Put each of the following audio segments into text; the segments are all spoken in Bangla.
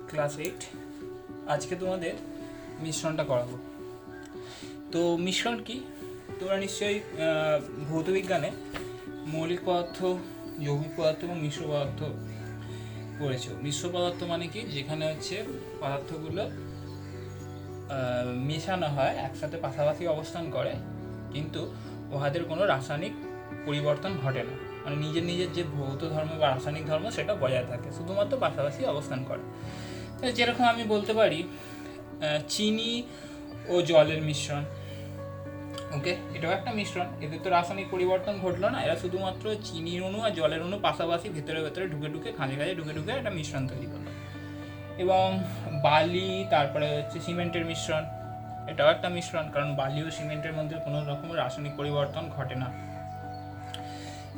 ক্লাস 8। আজকে তোমাদের মিশ্রণটা করাবো। তো মিশ্রণ কি? তোমরা নিশ্চয়ই ভৌতবিজ্ঞানে মৌলিক পদার্থ, যৌগিক পদার্থ এবং মিশ্র পদার্থ পড়েছো। মিশ্র পদার্থ মানে কি? যেখানে হচ্ছে পদার্থগুলো মেশানো হয়, একসাথে পাশাপাশি অবস্থান করে, কিন্তু উহাদের কোনো রাসায়নিক পরিবর্তন ঘটে না, মানে নিজের নিজের যে ভৌত ধর্ম বা রাসায়নিক ধর্ম সেটা বজায় থাকে, শুধুমাত্র পাশাপাশি অবস্থান করে। যেরকম আমি বলতে পারি চিনি ও জলের মিশ্রণ। ওকে, এটাও একটা মিশ্রণ, এদের তো রাসায়নিক পরিবর্তন ঘটলো না, এরা শুধুমাত্র চিনির অণু আর জলের অণু পাশাপাশি ভেতরে ভেতরে ঢুকে ঢুকে খাঁজে খাঁজে ঢুকে ঢুকে একটা মিশ্রণ তৈরি করলো। এবং বালি, তারপরে হচ্ছে সিমেন্টের মিশ্রণ, এটাও একটা মিশ্রণ, কারণ বালি ও সিমেন্টের মধ্যে কোনো রকমের রাসায়নিক পরিবর্তন ঘটে না।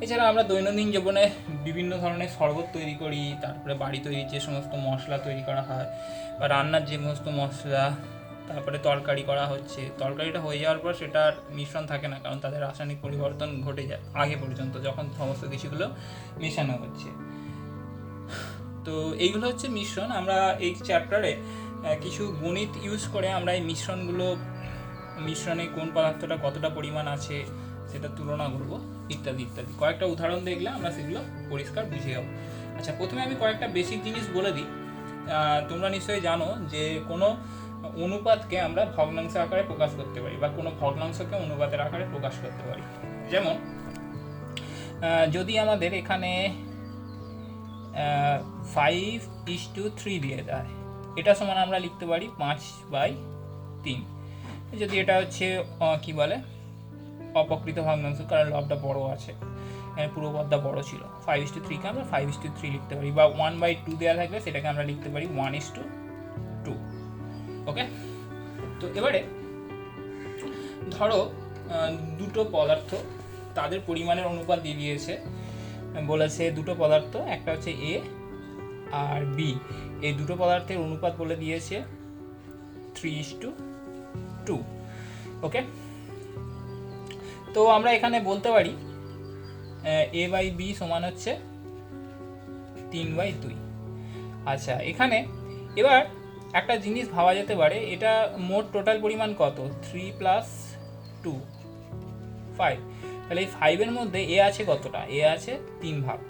এছাড়া আমরা দৈনন্দিন জীবনে বিভিন্ন ধরনের শরবত তৈরি করি, তারপরে বাড়ি তৈরি যে সমস্ত মশলা তৈরি করা হয় বা রান্নার যে সমস্ত মশলা, তারপরে তরকারি করা হচ্ছে, তরকারিটা হয়ে যাওয়ার পর সেটার মিশ্রণ থাকে না, কারণ তাদের রাসায়নিক পরিবর্তন ঘটে যায় আগে পর্যন্ত, যখন সমস্ত কিছুগুলো মেশানো হচ্ছে। তো এইগুলো হচ্ছে মিশ্রণ। আমরা এই চ্যাপ্টারে কিছু গণিত ইউজ করে আমরা এই মিশ্রণে কোন পদার্থটা কতটা পরিমাণ আছে সেটা তুলনা করব, ইত্যাদি ইত্যাদি। কয়েকটা উদাহরণ দেখলে আমরা সেগুলো পরিষ্কার বুঝে যাবো। আচ্ছা, প্রথমে আমি কয়েকটা বেসিক জিনিস বলে দিই। তোমরা নিশ্চয়ই জানো যে কোনো অনুপাতকে আমরা ভগ্নাংশ আকারে প্রকাশ করতে পারি, বা কোনো ভগ্নাংশকে অনুপাতের আকারে প্রকাশ করতে পারি। যেমন যদি আমাদের এখানে 5:3 দিয়ে দেয়, এটা সমান আমরা লিখতে পারি 5/3। যদি এটা হচ্ছে কি বলে অপকৃত ভগ্নাংশ, কারণ লবটা বড় আছে, পুরো পদটা বড় ছিল, 5:3কে আমরা 5:3 লিখতে পারি। বা 1/2 দেওয়া থাকলে সেটাকে আমরা লিখতে পারি 1:2। ওকে, তো এবারে ধরো দুটো পদার্থ, তাদের পরিমাণের অনুপাত দিয়ে দিয়েছে, বলেছে দুটো পদার্থ, একটা হচ্ছে এ আর বি, এই দুটো পদার্থের অনুপাত বলে দিয়েছে 3:2। ওকে, তো আমরা এখানে বলতে পারি a/b সমান হচ্ছে 3/2। আচ্ছা, এখানে এবার একটা জিনিস ভাবা যেতে পারে, এটা মোট টোটাল পরিমাণ কত? 3 + 2 5। তাহলে এই 5-এর মধ্যে এ আছে কতটা? এ আছে 3 ভাগ,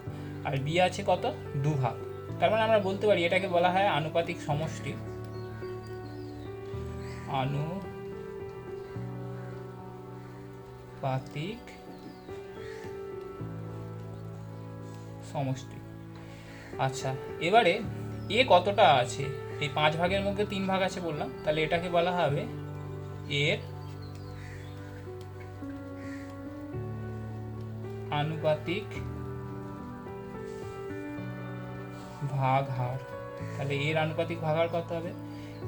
আর বি আছে কত? 2 ভাগ। তার মানে আমরা বলতে পারি এটাকে বলা হয় আনুপাতিক সমষ্টি। আনুপাতিক সমষ্টি। আচ্ছা, এবারে এ কতটা আছে? এই 5 ভাগের মধ্যে 3 ভাগ আছে বললাম, তাহলে এটাকে বলা হবে এর আনুপাতিক ভাগহার। তাহলে এর আনুপাতিক ভাগহার কত হবে?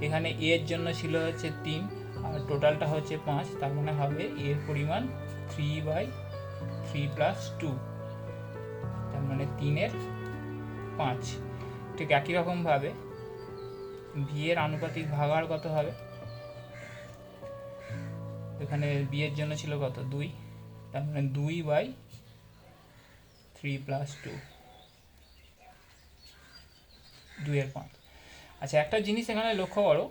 এখানে এর জন্য ছিল হচ্ছে 3 আর টোটালটা হচ্ছে 5, তার মানে হবে এর পরিমাণ 3/3 + 2, তার মানে 3/5। ঠিক একই রকমভাবে ভি এর আনুপাতিক ভাগহার কত হবে? এখানে বি এর জন্য ছিল কত? 2, তার মানে 2/3 + 2, 2/5। আচ্ছা, একটা জিনিস এখানে লক্ষ্য করো,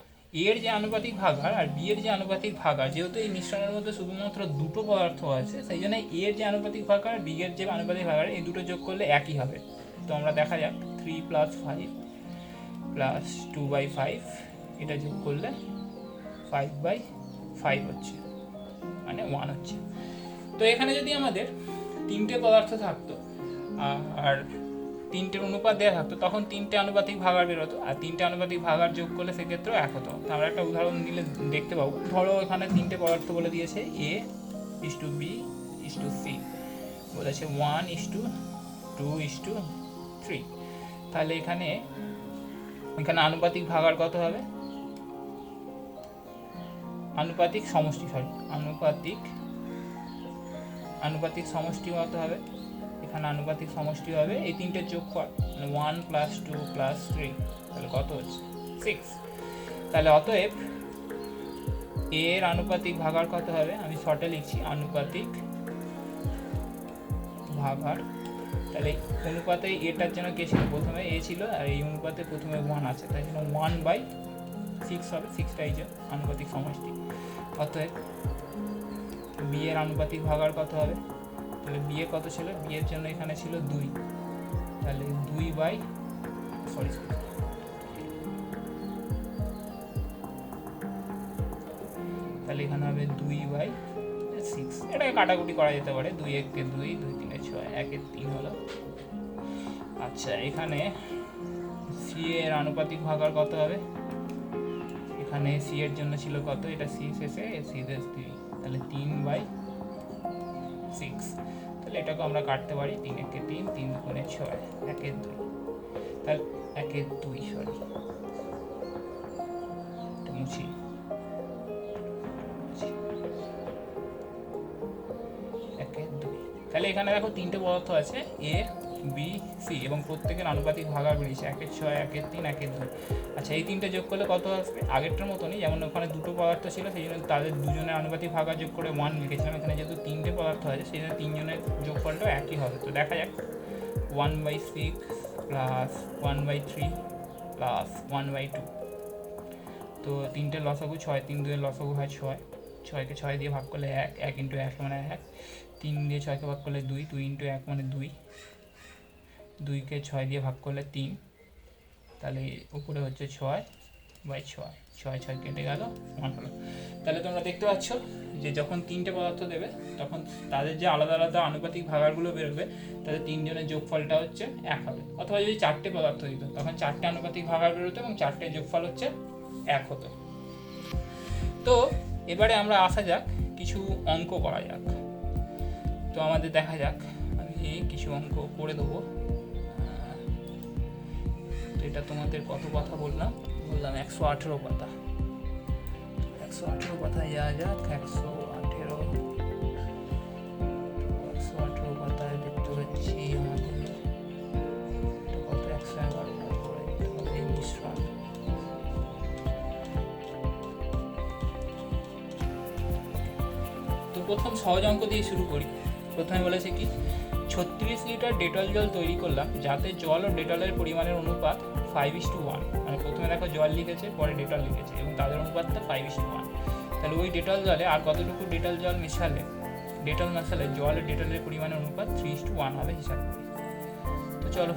এর যে আনুপাতিক ভাগহার আর বি এর যে আনুপাতিক ভাগহার, যেহেতু এই মিশ্রণের মধ্যে শুধুমাত্র দুটো পদার্থ আছে, সেই জন্য এর যে আনুপাতিক ভাগহার, বি এর যে আনুপাতিক ভাগহার, এই দুটো যোগ করলে একই হবে। তো আমরা দেখা যাক 3 + 5 + 2/5, এটা যোগ করলে 5/5 হচ্ছে, মানে 1 হচ্ছে। তো এখানে যদি আমাদের তিনটে পদার্থ থাকতো আর তিনটের অনুপাত দেওয়া থাকতো, তখন তিনটে আনুপাতিক ভাগার বেরোতো, আর তিনটে আনুপাতিক ভাগার যোগ করলে সেক্ষেত্রেও এক হতো। আমরা একটা উদাহরণ দিলে দেখতে পাবো। ধরো এখানে তিনটে পদার্থ বলে দিয়েছে a:b:c, বলেছে 1:2:3। তাহলে এখানে আনুপাতিক ভাগার কত হবে? আনুপাতিক সমষ্টি সমষ্টি কত হবে? এখানে আনুপাতিক সমষ্টি হবে এই তিনটে যোগফল, 1 + 2 + 3, তাহলে কত হচ্ছে? 6। তাহলে অতএব এর আনুপাতিক ভাগার কত হবে? আমি শর্টে লিখছি, আনুপাতিক ভাগার তাহলে অনুপাতে এটার জন্য কে ছিল, প্রথমে এ ছিল, আর এই অনুপাতে প্রথমে 1 আছে, তাই জন্য 1/6 হবে, 6টা এই যে আনুপাতিক সমষ্টি। অতএব বি এর আনুপাতিক ভাগাড় কত হবে, তাহলে বি এ কত ছিল, বি এর জন্য এখানে ছিল 2, তাহলে 2 তাহলে এখানে হবে 2/6। এটাকে কাটাকুটি করা যেতে পারে, 2 1 কে 2, 2 3 6, 1 এর 3 হলো। আচ্ছা, এখানে সি এর আনুপাতিক ভাগাড় কত হবে, এখানে সি এর জন্য ছিল কত, এটা সি শেষে সি শেষ 3, তাহলে 3/6। তাহলে এটাকে আমরা কাটতে পারি, 3 1 কে 3, 3 2 6, 1 এর 2, তাহলে 1 এর 2 সরি এটা মুছি, 1 এর 2। তাহলে এখানে দেখো 3টে পদার্থ আছে, এ বি সি, এবং প্রত্যেকের আনুপাতিক ভাগাড় বেরিয়েছে 1 এর 6, 1 এর 3, 1 এর 2। আচ্ছা, এই 3টে যোগ করলে কত আসবে, আগেরটার মতনই, যেমন ওখানে দুটো পদার্থ ছিল সেই জন্য তাদের দুজনের আনুপাতিক ভাগাড় যোগ করে 1 লিখেছিলাম, এখানে যেহেতু 3টে পদার্থ আছে সেই জন্য 3জনের যোগফলটাও একই হবে। তো দেখা যাক, 1/6 প্লাস 1/3 প্লাস 1/2, তো 3টে লসাগু 6, 3 2 এর লসাগু হয় 6, 6কে 6 দিয়ে ভাগ করলে 1, 1 × 1 মানে 1, 3 দিয়ে 6কে ভাগ করলে 2, 2 × 1 মানে 2, 2কে 6 দিয়ে ভাগ করলে 3, তাহলে উপরে হচ্ছে 6/6, 6 6 কেটে গেল, 1 হলো। তাহলে তোমরা দেখতে পাচ্ছ যে যখন 3টে পদার্থ দেবে তখন তাদের যে আলাদা আলাদা আনুপাতিক ভাগাড়গুলো বেরোবে তাদের 3জনের যোগফলটা হচ্ছে 1 হবে। অথবা যদি 4টে পদার্থ দিত তখন 4টে আনুপাতিক ভাগাড় বেরোতো এবং 4টে যোগফল হচ্ছে 1 হতো। তো এবারে আমরা আসা যাক, কিছু অঙ্ক করা যাক। তো আমাদের দেখা যাক, আমি কিছু অঙ্ক করে দেবো। তো এটা তোমাদের কত কথা বললাম 118 পাতা। 118 পাতায় যাওয়া যাক, 118 পাতায় দেখতে পাচ্ছি আমাদের কত, 111 এই মিশ্রণ। তো প্রথম সহজ অঙ্ক দিয়ে শুরু করি। প্রথমে বলেছে কি, 36 লিটার ডেটল জল তৈরি করলাম যাতে জল ও ডেটলের পরিমাণের অনুপাত 5:1, মানে প্রথমে দেখো জল লিখেছে, পরে ডেটল লিখেছে এবং তাদের অনুপাতটা 5:1। তাহলে ওই ডেটল জলে আর কতটুকু ডেটল জল মেশালে জল ও ডেটলের পরিমাণের অনুপাত 3:1 হবে হিসাব করি। তো চলো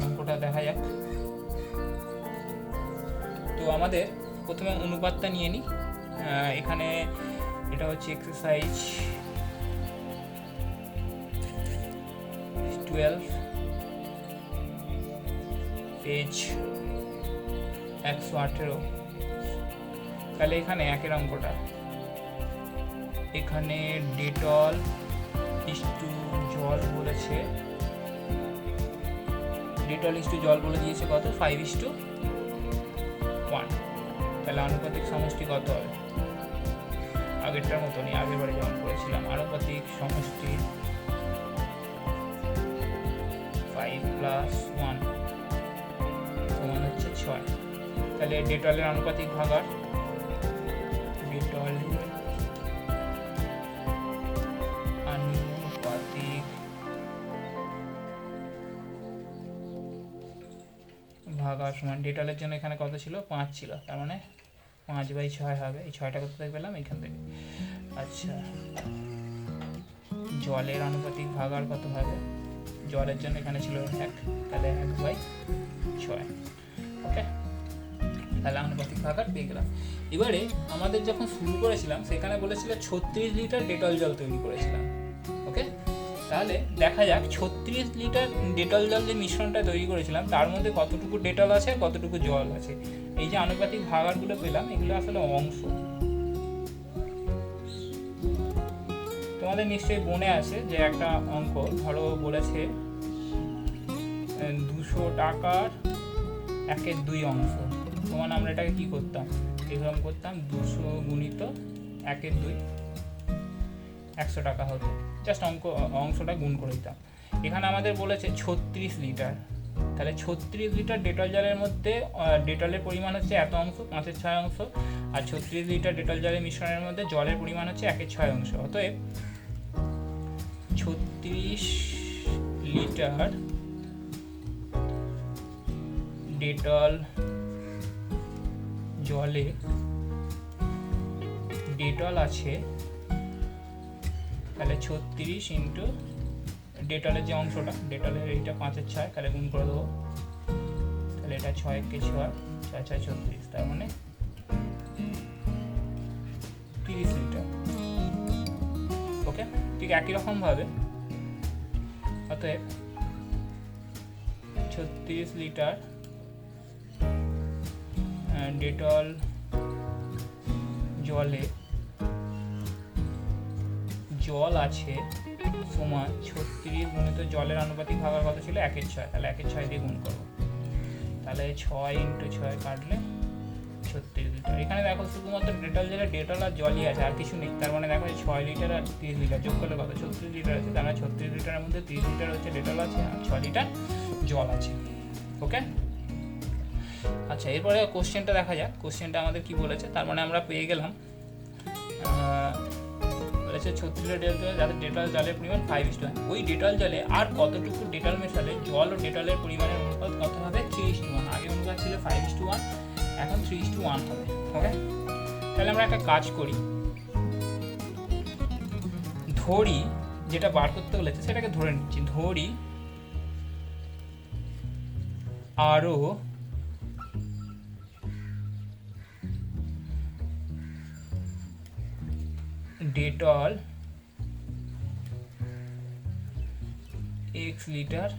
অঙ্কটা দেখা যাক। তো আমাদের প্রথমে অনুপাতটা নিয়ে নিই। এখানে এটা হচ্ছে এক্সারসাইজ 12, পেজ 118। তাহলে এখানে একের অঙ্কটা, এখানে ডেটল ইস্টু জল বলেছে, ডেটল ইস্টু জল বলে দিয়েছে কত, 5:1। তাহলে আনুপাতিক সমষ্টি কত হবে, আগেরটার মতনই, আগেরবারে যেমন করেছিলাম, আনুপাতিক সমষ্টি 5 + 1 সমান হচ্ছে 6। তাহলে ডেটলের আনুপাতিক ভাগাড়, ডেটলের আনুপাতিক ভাগাড় সমান, ডেটলের জন্য এখানে কত ছিল, 5 ছিল, তার মানে 5/6 হবে। এই 6টা কোথা থেকে পেলাম, এখান থেকে। আচ্ছা, জলের আনুপাতিক ভাগাড় কত হবে, জলের জন্য এখানে ছিল 1, তাহলে 1/6। ওকে, তাহলে আনুপাতিক ভাগাড় পেয়ে গেলাম। এবারে আমাদের যখন শুরু করেছিলাম সেখানে বলেছিল 36 লিটার ডেটল জল তৈরি করেছিলাম। ওকে, তাহলে দেখা যাক 36 লিটার ডেটল জল যে মিশ্রণটা তৈরি করেছিলাম তার মধ্যে কতটুকু ডেটল আছে, কতটুকু জল আছে। এই যে আনুপাতিক ভাগাড়গুলো পেলাম এগুলো আসলে অংশ। তোমাদের নিশ্চয়ই মনে আছে যে একটা অঙ্ক, ধরো বলেছে 200 টাকার 1/2 অংশ, সমান আমরা এটাকে কি করতাম, এরকম করতাম, 200 × 1/2 100 টাকা হতো, জাস্ট অংশটা গুণ করে দিতাম। এখানে আমাদের বলেছে 36 লিটার, তাহলে 36 লিটার ডেটল জলের মধ্যে ডেটলের পরিমাণ হচ্ছে এত অংশ, 5/6 অংশ, আর 36 লিটার ডেটল জলের মিশ্রণের মধ্যে জলের পরিমাণ হচ্ছে 1/6 অংশ। অতএব 36 লিটার ডেটল জলে ডেটল আছে, তাহলে 36 ইন্টু ডেটলের যে অংশটা, ডেটলের এইটা 5-এর 6, তাহলে গুণ করে দেবো, তাহলে এটা 6-কে 6, 6-6 36, তার মানে 30 লিটার। ওকে, ঠিক একই রকমভাবে অতএব 36 লিটার ডেটল জলে জল আছে সমান 36 গুণিত জলের আনুপাতিক ভাগের কথা ছিল 1-এর 6, তাহলে 1-এর 6 দিয়ে গুণ করবো, তাহলে 6 ইন্টু 6 কাটলে 36 লিটার। এখানে দেখো শুধুমাত্র ডেটল জলে ডেটল আর জলই আছে, আর কিছু নেই। তার মানে দেখো 6 লিটার আর 30 লিটার যোগ করলে কত, 36 লিটার আছে। তার মানে 36 লিটারের মধ্যে 30 লিটার হচ্ছে ডেটল আছে আর 6 লিটার জল আছে। ওকে, আচ্ছা এরপরে কোশ্চেনটা দেখা যাক, কোশ্চেনটা আমাদের কি বলেছে। তার মানে আমরা পেয়ে গেলাম বলেছে 36 লিটার ডেটল যাতে ডেটল জলের পরিমাণ 5:1। ওই ডেটল জলে আর কতটুকু ডেটল মেশালে জল ও ডেটলের পরিমাণের অনুপাত কত হবে, 3:1। আগে অনুপাত ছিল 5:1, এখন 3:1 হবে। ওকে, তাহলে আমরা একটা কাজ করি, ধরি যেটা বার করতে বলেছে সেটাকে ধরে নিচ্ছি, ধরি আরো ডেটল x লিটার,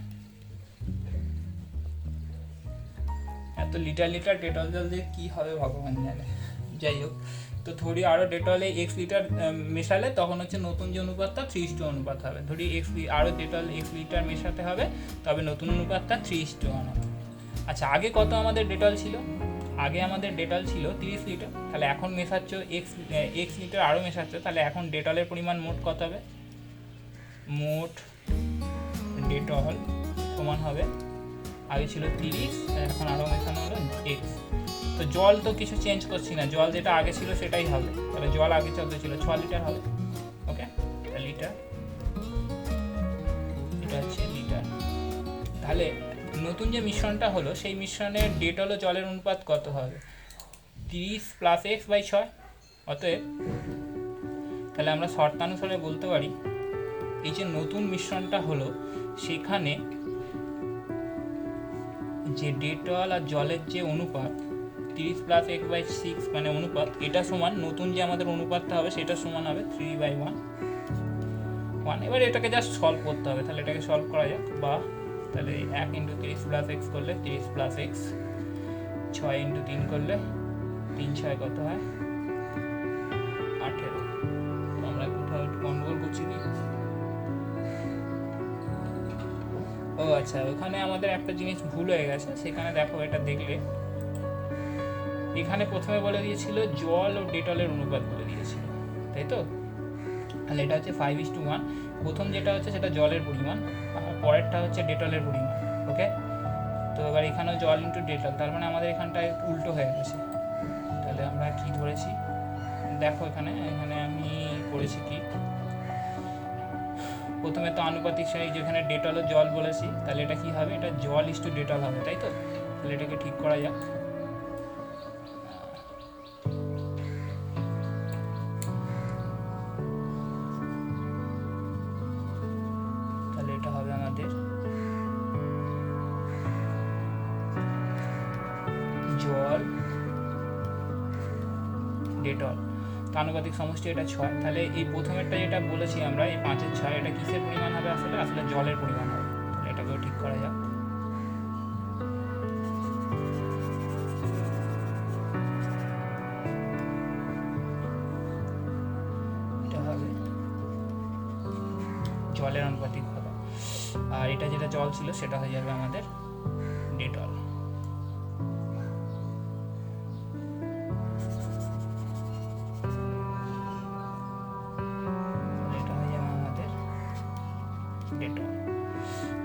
এত লিটার লিটার ডেটল জল দিয়ে কি হবে ভগবান জানে, যাই হোক। তো ধরি আরও ডেটলে x লিটার মেশালে তখন হচ্ছে নতুন যে অনুপাতটা 3:1 অনুপাত হবে। ধরি আরও ডেটল x লিটার মেশাতে হবে, তবে নতুন অনুপাতটা 3:1 হবে। আচ্ছা আগে কত আমাদের ডেটল ছিল, আগে আমাদের ডেটল ছিল 30 লিটার, তাহলে এখন মেশাচ্ছ x লিটার আরও মেশাচ্ছ, তাহলে এখন ডেটলের পরিমাণ মোট কত হবে, মোট ডেটল সমান হবে, আগে ছিল 30, এখন আরও মেশানো হলো x। তো জল তো কিছু চেঞ্জ করছি না, জল যেটা আগে ছিল সেটাই হবে, তাহলে জল আগে যত ছিল 6 লিটার হবে। ওকে, লিটার, এটা হচ্ছে লিটার। তাহলে নতুন যে মিশ্রণটা হলো সেই মিশ্রণের ডেটল ও জলের অনুপাত কত হবে, 30 + x/6। অতএব তাহলে আমরা শর্তানুসারে বলতে পারি এই যে নতুন মিশ্রণটা হলো সেখানে যে ডেটল আর জলের যে অনুপাত 30 + x/6 মানে অনুপাত, এটা সমান নতুন যে আমাদের অনুপাতটা হবে সেটা সমান হবে 3/1। এবার এটাকে জাস্ট সলভ করতে হবে, তাহলে এটাকে সলভ করা যাক। বা তাহলে 1 × 30 + x করলে 30 + x, 6 × 3 করলে 3×6 কত হয়, 18। তো আমরা কোথাও একটু গন্ডগোল করছি কি, ও আচ্ছা ওখানে আমাদের একটা জিনিস ভুল হয়ে গেছে, সেখানে দেখো এটা দেখলে এখানে প্রথমে বলে দিয়েছিল জল ও ডেটলের অনুপাত বলে দিয়েছিল, তাই তো। তাহলে এটা হচ্ছে 5:1, প্রথম যেটা হচ্ছে সেটা জলের পরিমাণ আর পরেরটা হচ্ছে ডেটলের পরিমাণ। ওকে, তো এবার এখানেও জল ইন্টু ডেটল, তার মানে আমাদের এখানটায় উল্টো হয়ে গেছে। তাহলে আমরা কি করেছি দেখো, এখানে আমি করেছি কি, প্রথমে তো আনুপাতিক সারি যেখানে ডেটল ও জল বলেছি, তাহলে এটা কি হবে, এটা জল ইস টু ডেটল হবে, তাই তো। তাহলে এটাকে ঠিক করা যাক। তাহলে এটা হবে আমাদের জল ডেটল, আনুপাতিক সমষ্টি এটা 6। তাহলে এই প্রথমেরটা যেটা বলেছি আমরা এই 5-এর 6, এটা কিসের পরিমাণ হবে, আসলে জলের পরিমাণ হবে। তাহলে এটাকেও ঠিক করা যাক। এটা হবে জলের আনুপাতিক হবে, আর এটা যেটা জল ছিল সেটা হয়ে যাবে আমাদের ডেটল।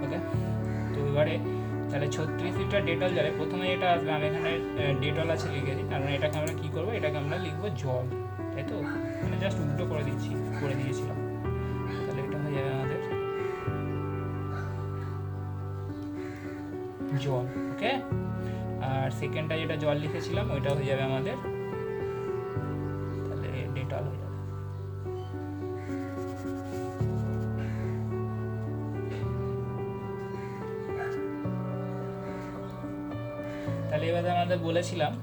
ওকে, তো এবারে তাহলে 36 লিটার ডেটল জলে প্রথমে এটা আসবে, আমি এখানে ডেটল আছে লিখেছি, তার মানে এটাকে আমরা কী করবো, এটাকে আমরা লিখবো জল, তাই তো। মানে জাস্ট উল্টো করে দিয়েছিলাম। তাহলে এটা হয়ে যাবে আমাদের জল। ওকে, আর সেকেন্ডটা যেটা জল লিখেছিলাম ওইটা হয়ে যাবে আমাদের তাহলে ডেটল হয়ে যাবে। তাহলে এবারে আমাদের বলেছিলাম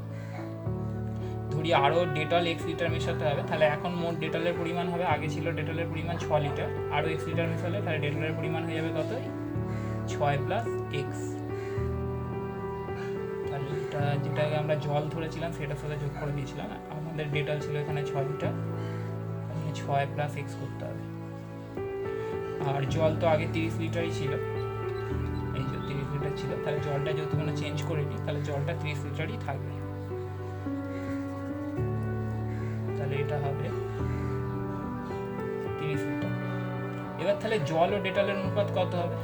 ধরি আরও ডেটল x লিটার মেশাতে হবে, তাহলে এখন মোট ডেটলের পরিমাণ হবে, আগে ছিল ডেটলের পরিমাণ 6 লিটার, আরও x লিটার মেশালে তাহলে ডেটলের পরিমাণ হয়ে যাবে কত, 6 প্লাস x। তাহলে এটা যেটাকে আমরা জল ধরেছিলাম সেটার সাথে যোগ করে দিয়েছিলাম, আমাদের ডেটল ছিল এখানে 6 লিটার, 6 প্লাস x করতে হবে। আর জল তো আগে 30 লিটারই ছিল, এই যে 30 লিটার ছিল, তাহলে জলটা যেহেতু কোনো চেঞ্জ করিনি তাহলে জলটা 30 লিটারই থাকবে। তাহলে এটা হবে 30 লিটার। এবার তাহলে জল ও ডেটলের অনুপাত কত হবে,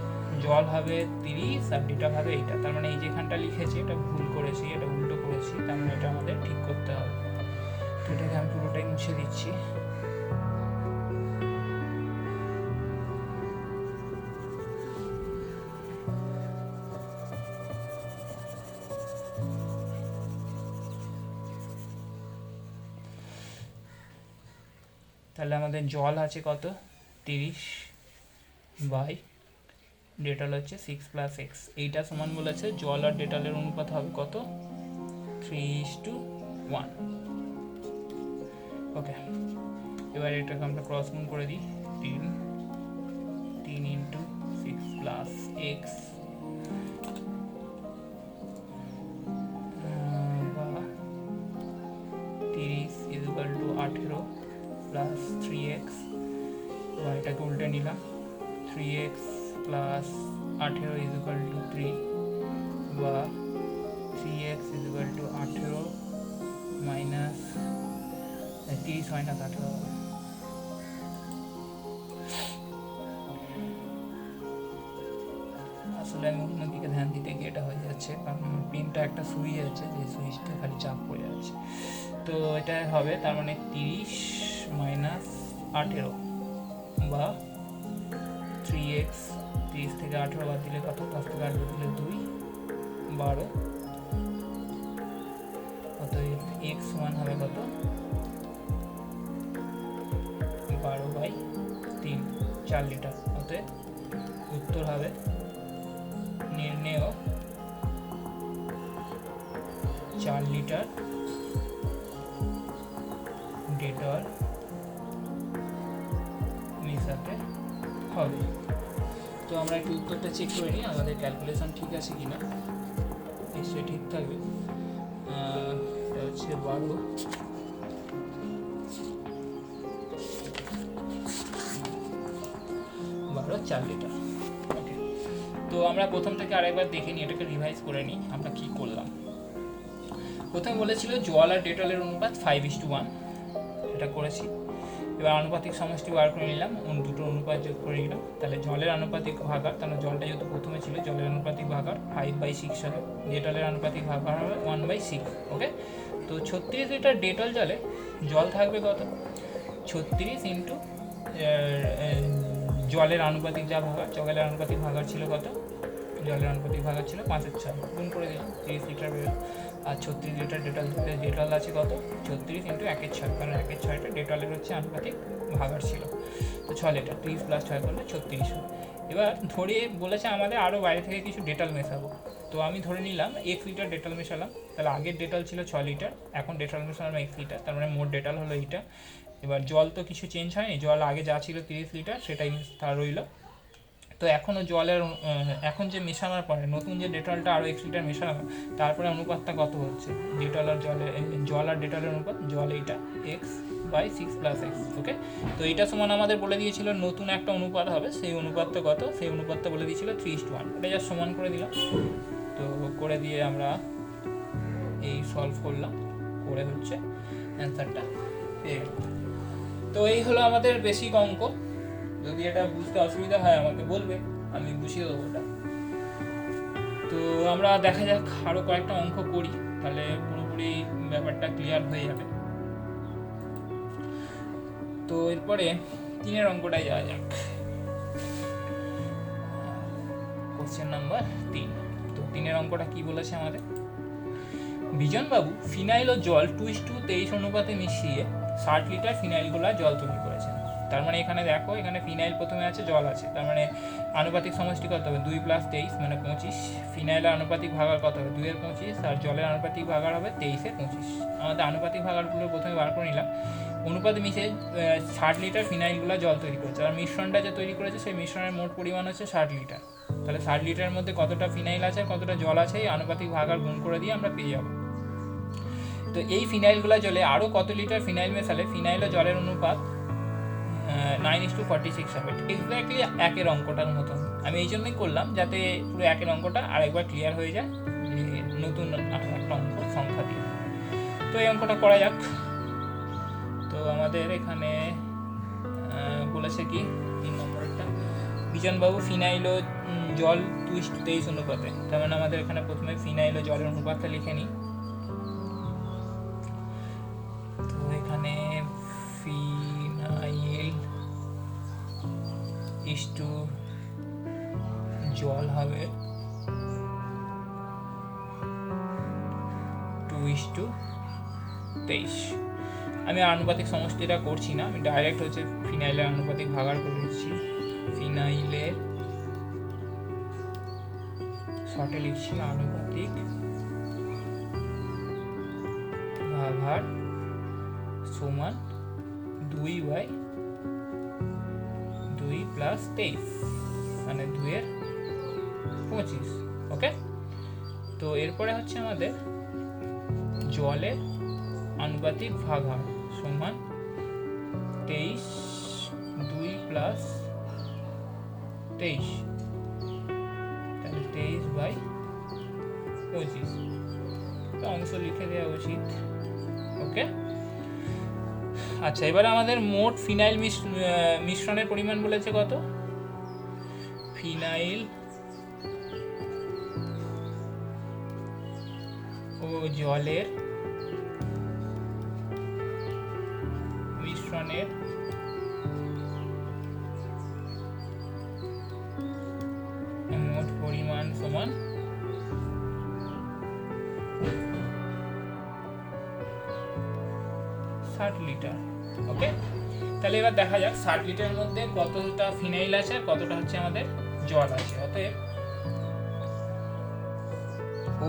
জল হবে 30 আর ডেটল হবে এইটা, তার মানে এই যেখানটা লিখেছি এটা ভুল করেছি, এটা উল্টো করেছি, তার মানে এটা আমাদের ঠিক করতে হবে। তো এটাকে আমি পুরোটাই মুছে দিচ্ছি। তাহলে আমাদের জল আছে কত 30 বাই ডেটল হচ্ছে 6 প্লাস x, এইটা সমান বলেছে জল আর ডেটলের অনুপাত হবে কত 3:1। ওকে, এবার এটাকে আমরা ক্রস গুণ করে দিই, 3 ইন্টু 6 প্লাস x বা 30 is equal to 18 plus 3x, এবার এটাকে উল্টে নিলাম, 3x plus 18 is equal to 3 বা 3x is equal to 18 minus 30 minus 18 হবে। আসলে আমি অন্যদিকে ধ্যান দিতে গিয়ে এটা হয়ে যাচ্ছে, কারণ পেনটা একটা সুইচ আছে, যে সুইচটা খালি চাপ পড়ে যাচ্ছে। তো এটা হবে তার মানে 30 মাইনাস 18 বা 3x, 30 থেকে 18 বাদ দিলে কত, 10 থেকে 18 দিলে 2, 12, অতএব x সমান হবে কত 12/3, 4 লিটার। অতএব উত্তর হবে নির্ণেয় 4 লিটার ডেটল মেশাতে হবে। তো আমরা একটু উত্তরটা চেক করে নিই আমাদের ক্যালকুলেশন ঠিক আছে কিনা, নিশ্চয়ই ঠিক থাকবে। এটা হচ্ছে 12 4 লিটার। ওকে, তো আমরা প্রথম থেকে আরেকবার দেখে নিই, এটাকে রিভাইজ করে নিই আমরা কি করলাম। প্রথমে বলেছিল জল আর ডেটলের অনুপাত 5:1, এটা করেছি। এবার আনুপাতিক সমষ্টি বার করে নিলাম, দুটো অনুপাত যোগ করে নিলাম, তাহলে জলের আনুপাতিক ভাগার, তাহলে জলটা যেহেতু প্রথমে ছিল জলের আনুপাতিক ভাগার 5/6 হবে, ডেটলের আনুপাতিক ভাগার হবে 1/6। ওকে, তো 36 লিটার ডেটল জলে জল থাকবে কত, 36 ইন্টু জলের আনুপাতিক যা ভাগার, জলের আনুপাতিক ভাগার ছিল কত, জলের আনুপাতিক ভাগার ছিল 5/6, গুণ করে দিলাম 30 লিটার বেরোলো। আর 36 লিটার ডেটল আছে কত 36 ইন্টু 1/6, কারণ 1/6টা ডেটলের হচ্ছে আনুপাতিক ভাগার ছিল। তো 6 লিটার 30 প্লাস 6 করলে 36 হবে। এবার ধরে বলেছে আমাদের আরও বাইরে থেকে কিছু ডেটল মেশাবো, তো আমি ধরে নিলাম 1 লিটার ডেটল মেশালাম, তাহলে আগের ডেটল ছিল 6 লিটার, এখন ডেটল মেশালাম 1 লিটার, তার মানে মোট ডেটল হলো এইটা। এবার জল তো কিছু চেঞ্জ হয়নি, জল আগে যা ছিল 30 লিটার সেটাই তার রইল। তো এখনও জলের এখন যে মেশানোর পরে নতুন যে ডেটলটা আরও 1 লিটার মেশানো, তারপরে অনুপাতটা কত হচ্ছে, ডেটল আর জল আর ডেটলের অনুপাত, জল এইটা x/6 প্লাস x। ওকে, তো এইটা সমান আমাদের বলে দিয়েছিল নতুন একটা অনুপাত হবে, সেই অনুপাতটা কত, সেই অনুপাতটা বলে দিয়েছিল 3:1, এটা যা সমান করে দিলাম। তো করে দিয়ে আমরা এই সলভ করলাম, করে হচ্ছে অ্যান্সারটা পেয়ে গেলাম। তো এই হলো আমাদের বেসিক অঙ্ক। যদি এটা বুঝতে অসুবিধা হয় আমাকে বলবে, আমি বুঝিয়ে দেবো ওটা। তো আমরা দেখা যাক আরও কয়েকটা অঙ্ক করি, তাহলে পুরোপুরি ব্যাপারটা ক্লিয়ার হয়ে যাবে। তো এরপরে 3 অঙ্কটায় যাওয়া যাক। কোশ্চেন নাম্বার 3, তো 3-এর অঙ্কটা কি বলেছে আমাদের, বিজনবাবু ফিনাইল ও জল 2:23 অনুপাতে মিশিয়ে 60 লিটার ফিনাইল গোলা জল তৈরি করেছেন। তার মানে এখানে দেখো, এখানে ফিনাইল প্রথমে আছে, জল আছে, তার মানে আনুপাতিক সমষ্টি কত হবে, 2 + 23 মানে 25। ফিনাইলের আনুপাতিক ভাগাড় কত হবে, 2 এর 25, আর জলের আনুপাতিক ভাগাড় হবে 23 এর 25। আমাদের আনুপাতিক ভাগাড়গুলো প্রথমে বার করে নিলাম। অনুপাতে মিশে 60 লিটার ফিনাইলগুলো জল তৈরি করেছে, আর মিশ্রণটা যে তৈরি করেছে সেই মিশ্রণের মোট পরিমাণ হচ্ছে 60 লিটার। তাহলে 60 লিটারের মধ্যে কতটা ফিনাইল আছে আর কতটা জল আছে, এই আনুপাতিক ভাগাড় গুণ করে দিয়ে আমরা পেয়ে যাবো। তো এই ফিনাইলগুলো জলে আরও কত লিটার ফিনাইল মেশালে ফিনাইল ও জলের অনুপাত 9:46 হবে। এক্স্যাক্টলি 1-এর অঙ্কটার মতন। আমি এই জন্যই করলাম যাতে পুরো 1-এর অঙ্কটা আরেকবার ক্লিয়ার হয়ে যায় নতুন একটা অঙ্ক সংখ্যা দিয়ে। তো এই অঙ্কটা করা যাক। তো আমাদের এখানে বলেছে কি 3 নম্বরটা, বিজনবাবু ফিনাইল ও জল 2:23 অনুপাতে। তার মানে আমাদের এখানে প্রথমে ফিনাইল ও জলের অনুপাতটা লিখে নিই। তো এখানে ফিনাইল ইস্টু জল হবে 2:23। আমি আনুপাতিক সমষ্টিটা করছি না, আমি ডাইরেক্ট হচ্ছে ফিনাইলের আনুপাতিক ভাগাড় করে দিচ্ছি। ফিনাইলের শর্টে লিখছি আনুপাতিক ভাগাড় সমান 2/2 + 23 মানে 2 এর 25। ওকে, তো এরপরে হচ্ছে আমাদের জলের আনুপাতিক ভাগাড় সমান 23 2 + 23, তাহলে 23/25 অংশ লিখে দেওয়া উচিত। ওকে, আচ্ছা, এবারে আমাদের মোট ফিনাইল মিশ্রণের পরিমাণ বলেছে কত, ফিনাইল ও জলের মিশ্রণের মোট পরিমাণ সমান 60 লিটার। ওকে, তাহলে এবার দেখা যাক 60 লিটারের মধ্যে কতটা ফিনাইল আছে আর কতটা হচ্ছে আমাদের জল আছে। অতএব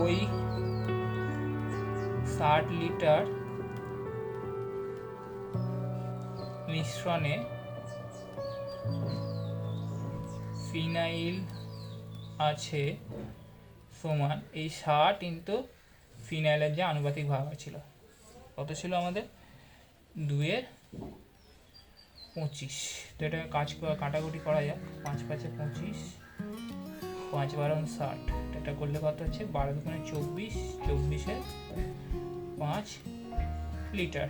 ওই 60 লিটার মিশ্রণে ফিনাইল আছে সমান এই 60 ইন্টু ফিনাইলের যে আনুপাতিক ভাগাড় ছিল, কত ছিল আমাদের 2 এর 25। তো এটা কাটাকুটি করা যাক, 5 × 5 = 25, 5 × 12 = 60। এটা করলে কত হচ্ছে 12 × 2 = 24, 24 এর 5 লিটার।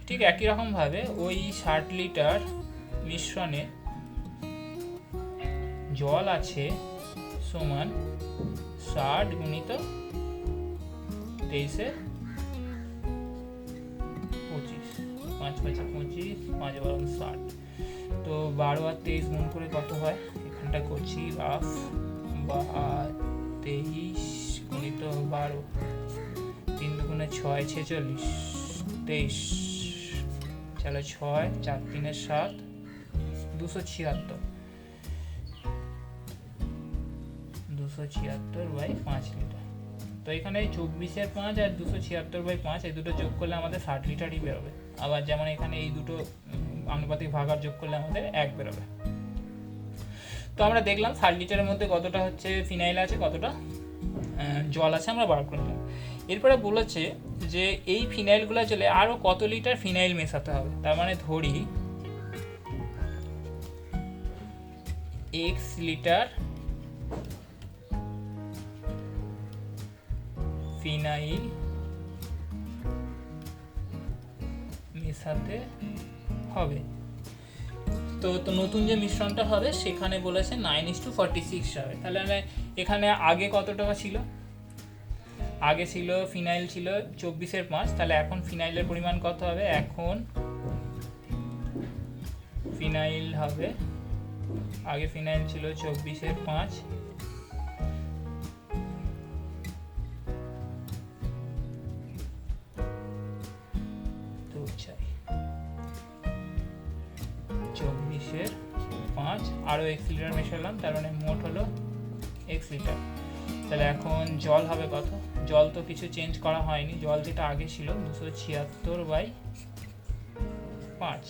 ঠিক একই রকমভাবে ওই 60 লিটার মিশ্রণে জল আছে সমান 60 × 23 এর 25, 5 × 5 = 25, 5 × 12 = 60। তো 12 আর 23 গুণ করে কত হয়, এখানটা করছি রাফ, 23 × 12, 3 × 2 = 6, 46, 23, চলো 6, 4 × 3 = 7, 276, 276/5 লিটার। তো এখানে 24 এর 5 আর 276/5 এই দুটো যোগ করলে আমাদের 60 লিটারই বেরোবে। আবার যেমন এখানে এই দুটো আনুপাতিক ভাগাড় যোগ করলে আমাদের 1 বেরোবে। তো আমরা দেখলাম 60 লিটারের মধ্যে কতটা হচ্ছে ফিনাইল আছে, কতটা জল আছে আমরা বার করে নিলাম। এরপরে বলেছে যে এই ফিনাইলগুলো চলে আরও কত লিটার ফিনাইল মেশাতে হবে। তার মানে ধরি x লিটার ফিনাইল মেশাতে হবে। তো নতুন যে মিশ্রণটা হবে সেখানে বলেছে 9:46 হবে। তাহলে এখানে আগে কত টাকা ছিল, আগে ছিল ফিনাইল ছিল 24 এর 5, তাহলে এখন ফিনাইলের পরিমাণ কত হবে, এখন ফিনাইল হবে, আগে ফিনাইল ছিল 24 এর 5, 12x লিটার মেশালাম, তার মানে মোট হলো x লিটার। তাহলে এখন জল হবে কত? জল তো কিছু চেঞ্জ করা হয়নি, জল যেটা আগে ছিল 276/5।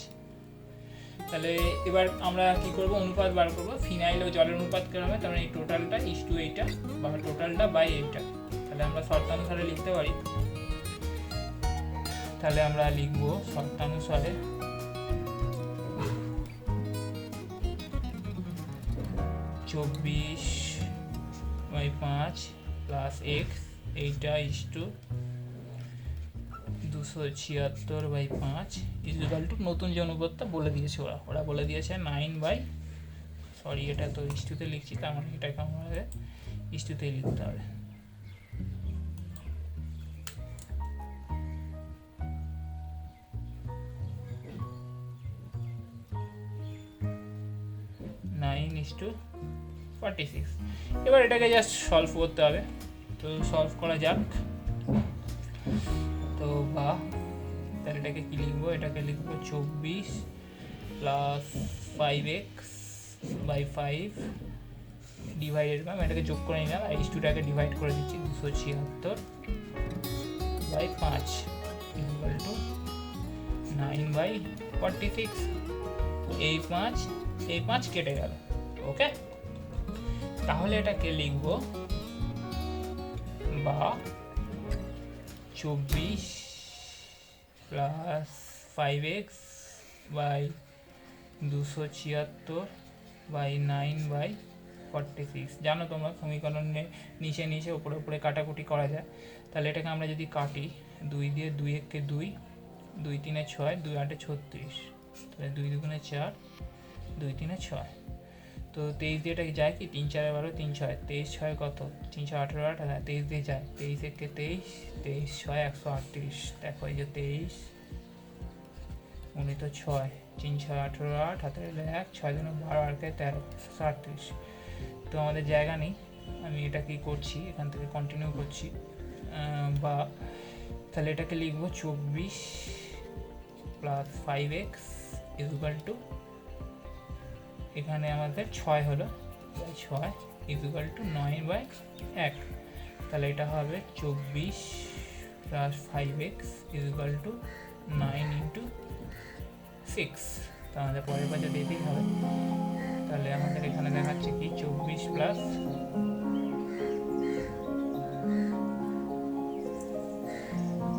তাহলে এবার আমরা কি করব, অনুপাত বার করব। ফিনাইল ও জলের অনুপাত করা হবে, তার মানে এই টোটালটা ইস টু এইটা বা টোটালটা বাই এইটা। তাহলে আমরা শর্তানুসারে লিখতে পারি। তাহলে আমরা লিখব শর্তানুসারে 24/5 প্লাস x, এইটা ইস টু 276/5 ইকুয়াল টু নতুন যে অনুপাতটা বলে দিয়েছে ওরা বলে দিয়েছে 9 সরি এটা তো ইস্টুতে লিখছি, তার মানে এটাকে আমাদের ইস্টুতেই লিখতে হবে। এবার এটাকে জাস্ট সলভ করতে হবে, তো সলভ করা যাক। তো বা তাহলে এটাকে কি লিখবো, এটাকে লিখবো 24 প্লাস 5x/5 ডিভাইডেড বাই, এটাকে যোগ করে নিলাম আর ইস্টুটাকে ডিভাইড করে দিচ্ছি 276/5 ইকুয়াল টু 9/46। এই 5 কেটে গেল। ওকে, তাহলে এটাকে লিখব বা 24 প্লাস 5x/276/9/46। জানো তোমরা সমীকরণে নিচে উপরে কাটাকুটি করা যায়। তাহলে এটাকে আমরা যদি কাটি, 2 দিয়ে 2 একে 2, 2 3 6, 2 8 36, তাহলে 2 2 4, 2 3 6। তো 23 দিয়ে এটাকে যায় কি, 3 4 12, 3 6, 23 6 কত, 3 6 18 8, 23 দিয়ে যায়, 23 একে 23, 23 6 138। দেখো এই যে 23 উনি তো 6, 3 6 18 8, হাতে 1, 6 2 12 আর 13, 138। তো আমাদের জায়গা নেই, আমি এটা কি করছি, এখান থেকে কন্টিনিউ করছি। বা তাহলে এটাকে লিখবো 24 প্লাস 5x ইকুয়াল টু, এখানে আমাদের 6 হলো, 6 ইকুয়াল টু 9/1। তাহলে এটা হবে 24 plus 5x equal to 9 into 6। তো আমাদের পরের পাশে দিতেই হবে। তাহলে আমাদের এখানে দেখাচ্ছে কি 24 প্লাস,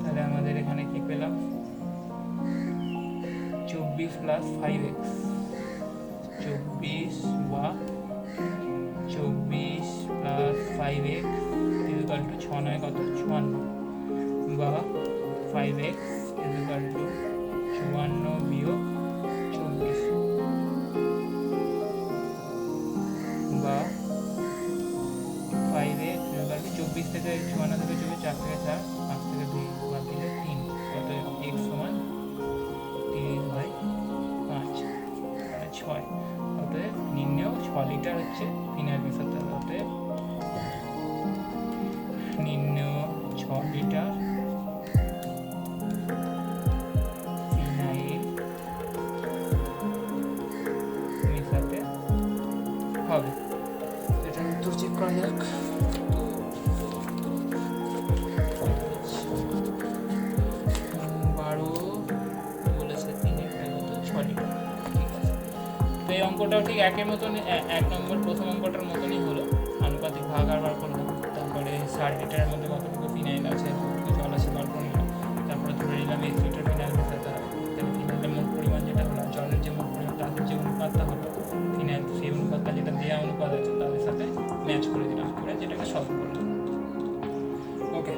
তাহলে আমাদের এখানে কি পেলাম, 24 প্লাস 5x, 24 বা 24 প্লাস 5x ইকুয়াল টু 6 9 কত, 54 বা 5x ইকুয়াল টু 54 বিয়োগ 24 বা 5x ইকুয়াল টু 24 থেকে 54 থেকে 4 থেকে 4, 5 থেকে 2 বাদ দিলে 3, অতএব x সমান 30/5 মানে 6। অতএব নিম্নেও 6 লিটার হচ্ছে ফিনাইল মেশাতে হবে। অতএব নিম্নেও 6 লিটার ফিনাইল মেশাতে হবে। এটা একটু চেক করা যাক। 12 বলেছে 3 6 লিটার। ঠিক আছে, তো এই অঙ্কটাও ঠিক একের মতন, 1 নম্বর প্রথম অঙ্কটার মতনই হলো। আনুপাতিক ভাগ আর বার করলাম, তারপরে 60 লিটারের মধ্যে কতটুকু ফিনাইল আছে, কতটুকু জল আছে বার করে নিলাম। তারপরে ধরে নিলাম 1 লিটার ফিনাইল মেশাতে হবে। তাহলে ফিনাইলের মোট পরিমাণ যেটা হলো, জলের যে মোট পরিমাণ তাদের যে অনুপাতটা হলো ফিনাইল, সেই অনুপাতটা যেটা দেওয়া অনুপাত আছে তাদের সাথে ম্যাচ করে দিলাম, করে যেটাকে সলভ করলাম। ওকে,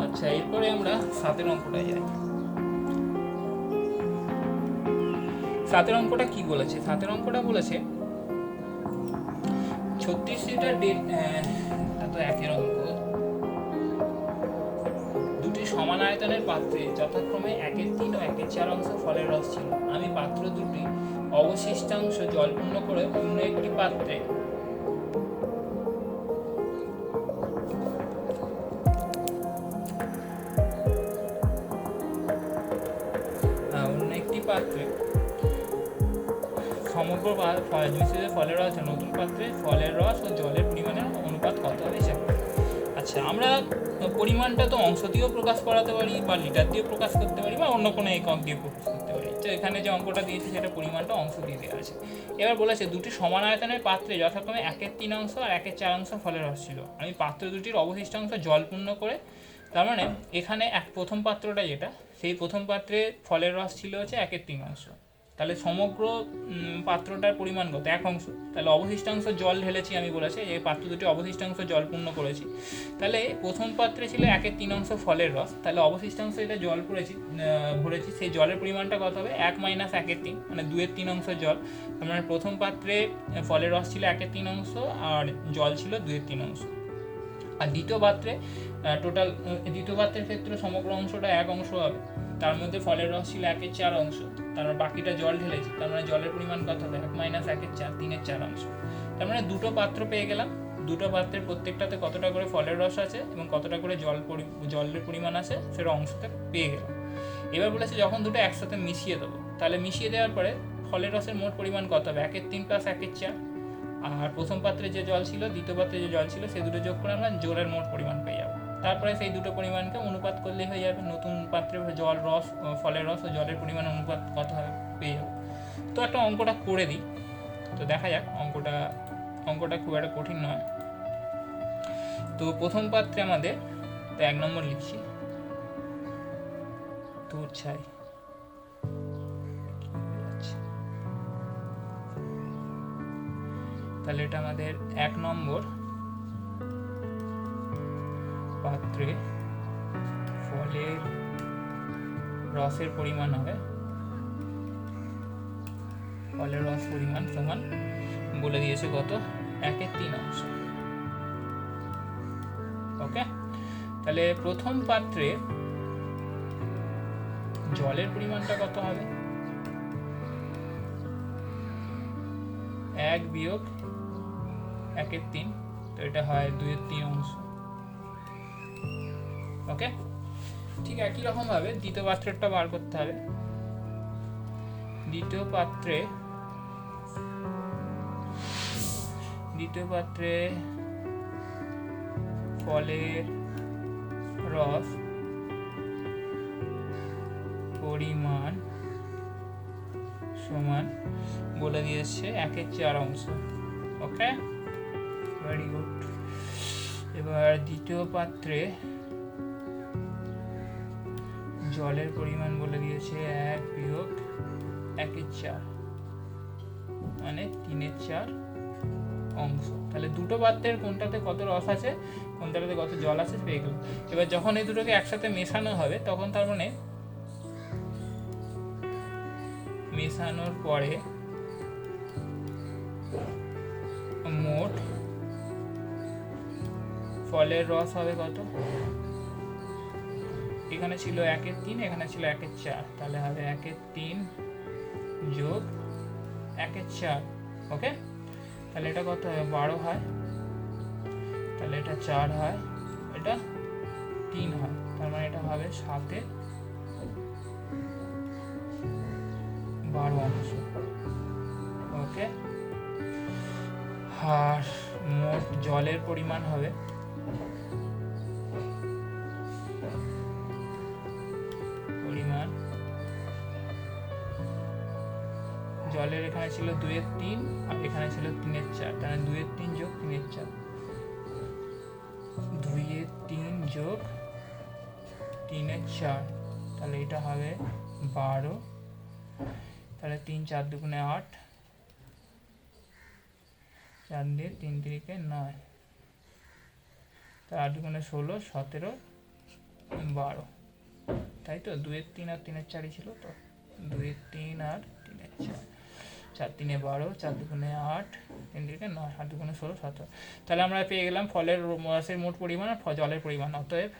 আচ্ছা এরপরে আমরা 7 অঙ্কটায় যাই। 7 অঙ্কটা কি বলেছে? 7 অঙ্কটা বলেছে 36 লিটার তো 1 অঙ্ক, দুটি সমান আয়তনের পাত্রে যথাক্রমে 1/3 ও 1/4 অংশ ফলের রস ছিল। আমি পাত্র দুটি অবশিষ্টাংশ জলপূর্ণ করে অন্য একটি পাত্রে সমগ্র সমগ্র মিশ্রিত ফলের রস নতুন পাত্রে ফলের রস ও জলের পরিমাণের অনুপাত কত হবে সেটা। আচ্ছা, আমরা পরিমাণটা তো অংশ দিয়েও প্রকাশ করাতে পারি, বা লিটার দিয়েও প্রকাশ করতে পারি, বা অন্য কোনো একক দিয়ে প্রকাশ করতে পারি। তো এখানে যে অঙ্কটা দিয়েছে সেটা পরিমাণটা অংশ দিয়ে দেওয়া আছে। এবার বলেছে দুটি সমান আয়তনের পাত্রে যথাক্রমে 1/3 আর 1/4 ফলের রস ছিল। আমি পাত্র দুটির অবশিষ্টাংশ জলপূর্ণ করে, তার মানে এখানে প্রথম পাত্রটা যেটা, সেই প্রথম পাত্রে ফলের রস ছিল হচ্ছে 1/3, তাহলে সমগ্র পাত্রটার পরিমাণ কত? 1 অংশ। তাহলে অবশিষ্টাংশ জল ঢেলেছি, আমি বলেছি এই পাত্র দুটি অবশিষ্টাংশ জল পূর্ণ করেছি। তাহলে প্রথম পাত্রে ছিল 1/3 ফলের রস, তাহলে অবশিষ্টাংশ এটা জল ভরেছি, সেই জলের পরিমাণটা কত হবে? 1 - 1/3, মানে 2/3 জল। তার মানে প্রথম পাত্রে ফলের রস ছিল 1/3 আর জল ছিল 2/3। আর দ্বিতীয় পাত্রের ক্ষেত্রে সমগ্র অংশটা 1 অংশ হবে, তার মধ্যে ফলের রস ছিল 1/4, তার বাকিটা জল ঢেলেছি, তার মানে জলের পরিমাণ কত হবে? 1 - 1/4, 3/4। তার মানে দুটো পাত্র পেয়ে গেলাম, দুটো পাত্রের প্রত্যেকটাতে কতটা করে ফলের রস আছে এবং কতটা করে জলের পরিমাণ আছে সেটা অংশটা পেয়ে গেলাম। এবার বলেছে যখন দুটো একসাথে মিশিয়ে দেবো, তাহলে মিশিয়ে দেওয়ার পরে ফলের রসের মোট পরিমাণ কত হবে? 1/3 + 1/4, আর প্রথম পাত্রে যে জল ছিল, দ্বিতীয় পাত্রে যে জল ছিল, সেই দুটো যোগ করে আমরা জলের মোট পরিমাণ পেয়ে যাবো। তারপরে সেই দুটো পরিমাণকে অনুপাত করলেই হয়ে যাবে, নতুন পাত্রে ফলের রস ও জলের পরিমাণ অনুপাত কত হবে পেয়ে যাবো। তো একটা অঙ্কটা করে দিই, তো দেখা যাক। অঙ্কটা খুব একটা কঠিন নয়। তো প্রথম পাত্রে আমাদের, তো 1 নম্বর লিখছি, তো চাই তাহলে এটা আমাদের 1 নম্বর পাত্রে ফলের রসের পরিমাণ হবে, ফলের রস পরিমাণ সমান বলে দিয়েছে কত? 1/3। ওকে, তাহলে প্রথম পাত্রে জলের পরিমাণটা কত হবে? 1 - 1/3, তো এটা হয় 2/3। ওকে, ঠিক একই রকম ভাবে দ্বিতীয় পাত্রটা বার করতে হবে। দ্বিতীয় পাত্রে ফলের রস পরিমাণ সমান বলে দিয়েছে 1/4। ওকে, ভেরি গুড। এবার দ্বিতীয় পাত্রে জলের পরিমাণ বলে দিয়েছে 1 - 1/4, মানে 3/4 অংশ। তাহলে দুটো পাত্রের কোনটাতে কত রস আছে, কোনটাতে কত জল আছে পেয়ে গেল। এবার যখন এই দুটোকে একসাথে মেশানো হবে, তখন তার মানে মেশানোর পরে মোট ফলের রস হবে কত? এখানে ছিল 1/3, এখানে ছিল 1/4, তাহলে হবে 1/3 যোগ 1/4। ওকে, তাহলে এটা কত হয়? 12 হয়, তাহলে এটা 4 হয়, এটা 3 হয়, তার মানে এটা হবে 7/12 অংশ। ওকে, আর মোট জলের পরিমাণ হবে জলের এখানে ছিল 2/3 আর এখানে ছিল 3/4, তাহলে 2/3 যোগ 3/4, 2/3 যোগ 3/4, তাহলে এটা হবে 12। তাহলে 3 × 4 = 8, 4 দিয়ে 3 × 3 = 9, তাহলে 8 × 16, 17, 12, তাই তো? 2/3 আর 3/4 ছিল, তো 2/3 আর 3/4, 4 × 3 = 12, 4 × 2 = 8, 3 × 3 = 9, 8 × 2 = 16, 17। তাহলে আমরা পেয়ে গেলাম ফলের রসের মোট পরিমাণ আর জলের পরিমাণ। অতএব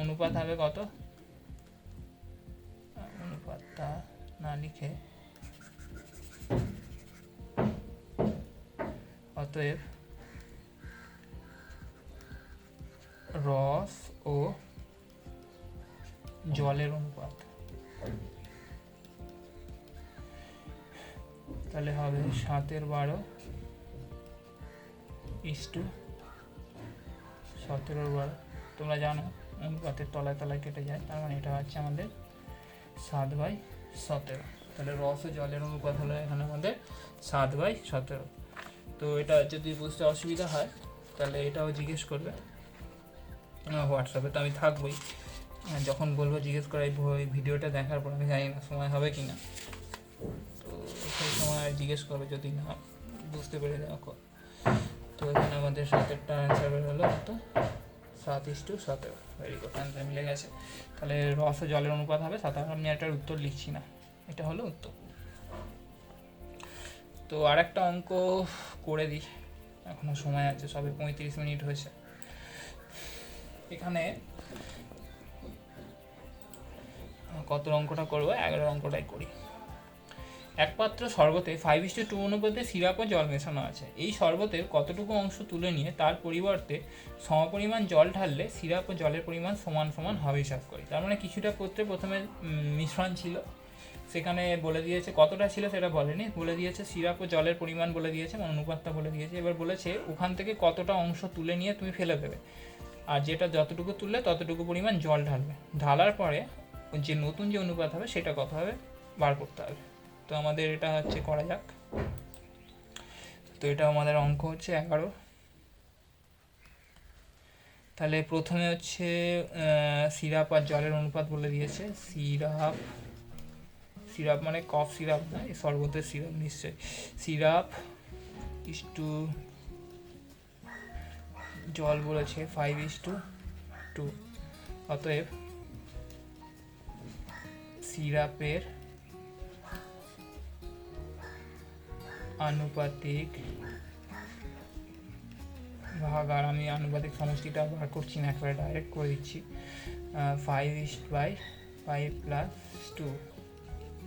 অনুপাত হবে কত? অনুপাতটা না লিখে, অতএব রস ও জলের অনুপাত তাহলে হবে 7/12 ইস্টু 17/12। তোমরা জানো অনুপাতের তলায় তলায় কেটে যায়, তার মানে এটা হচ্ছে আমাদের 7/17। তাহলে রস ও জলের অনুপাত হলো এখানে আমাদের 7/17। তো এটা যদি বুঝতে অসুবিধা হয় তাহলে এটাও জিজ্ঞেস করবে হোয়াটসঅ্যাপে, তো আমি থাকবোই। যখন বলবো জিজ্ঞেস করা এই ভিডিওটা দেখার পর, আমি জানি না সময় হবে কি না, তো সেই সময় জিজ্ঞেস করবে যদি না বুঝতে পেরে যাও। তো এখানে আমাদের 7-এরটা অ্যান্সার বের হলো তো 7:17। ভেরি গুড, অ্যান্সার মিলে গেছে। তাহলে রস ও জলের অনুপাত হবে 7। আমি এটার উত্তর লিখছি না, এটা হলো উত্তর। তো আর একটা অঙ্ক করে দিই, এখনো সময় আছে, সবে 35 মিনিট হয়েছে। এখানে কত অঙ্কটা করবো, 11 অঙ্কটাই করি। এক পাত্র শরবতে 5:2 অনুপাতে সিরাপ ও জল মেশানো আছে। এই শরবতের কতটুকু অংশ তুলে নিয়ে তার পরিবর্তে সমপরিমাণ জল ঢাললে সিরাপ ও জলের পরিমাণ সমান সমান হবে হিসাব করি। তার মানে কিছুটা করতে প্রথমে মিশ্রণ ছিল, সেখানে বলে দিয়েছে কতটা ছিল সেটা বলেনি, বলে দিয়েছে সিরাপ ও জলের পরিমাণ বলে দিয়েছে, মানে অনুপাতটা বলে দিয়েছে। এবার বলেছে ওখান থেকে কতটা অংশ তুলে নিয়ে তুমি ফেলে দেবে, আর যেটা যতটুকু তুললে ততটুকু পরিমাণ জল ঢালবে। ঢালার পরে যে নতুন যে অনুপাত হবে সেটা কত হবে বার করতে হবে। তো আমাদের এটা হচ্ছে করা যাক। তো এটা আমাদের অঙ্ক হচ্ছে 11। তাহলে প্রথমে হচ্ছে সিরাপ আর জলের অনুপাত বলে দিয়েছে। সিরাপ মানে কফ সিরাপ না, শরবতের সিরাপ নিশ্চয়ই। সিরাপ ইস্টু জল বলেছে 5:2। অতএব সিরাপের আনুপাতিক ভাগার, আমি আনুপাতিক সমষ্টিটা বার করছি না, একবারে ডাইরেক্ট করে দিচ্ছি। 5:5 + 2